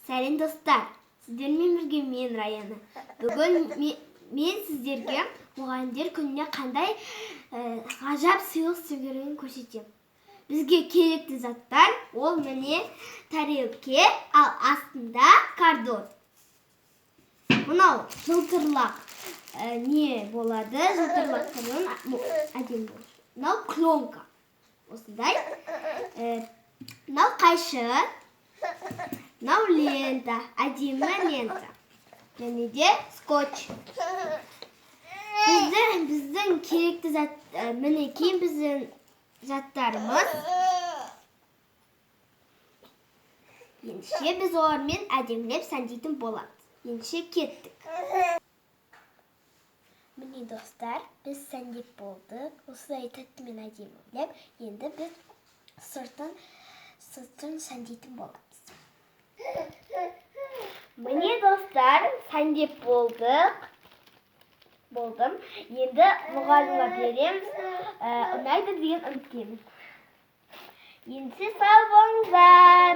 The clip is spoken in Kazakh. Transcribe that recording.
Сәлем достар, сіздермен бірге мен Раяна. Бүгін мен сіздерге мұғалімдер күніне қандай ғажап сыйлық істегенін көрсетемін. Бізге керекті заттар ол міне тарелке, ал астында картон. Мынау жылтырлақ не болады? Жылтырлақтардан әдемі болады. Мынау клонка. Осындай. Мынау қайшы. Мынау лента, әдемі лента. Және де скотч. Біздің керекті зат, мінекей біздің заттарымыз. Ендеше біз олармен әдемілеп сәндейтін боламыз. Ендеше кеттік. Міне достар, біз сәндеп болдық. Осылай тәттімен әдемілеп, енді біз сыртын сәндейтін боламыз. Міне достар, сәндеп болдым. Енді мұғалімге береміз. Ұнайды деген үміттемін. Енді сау болыңыздар.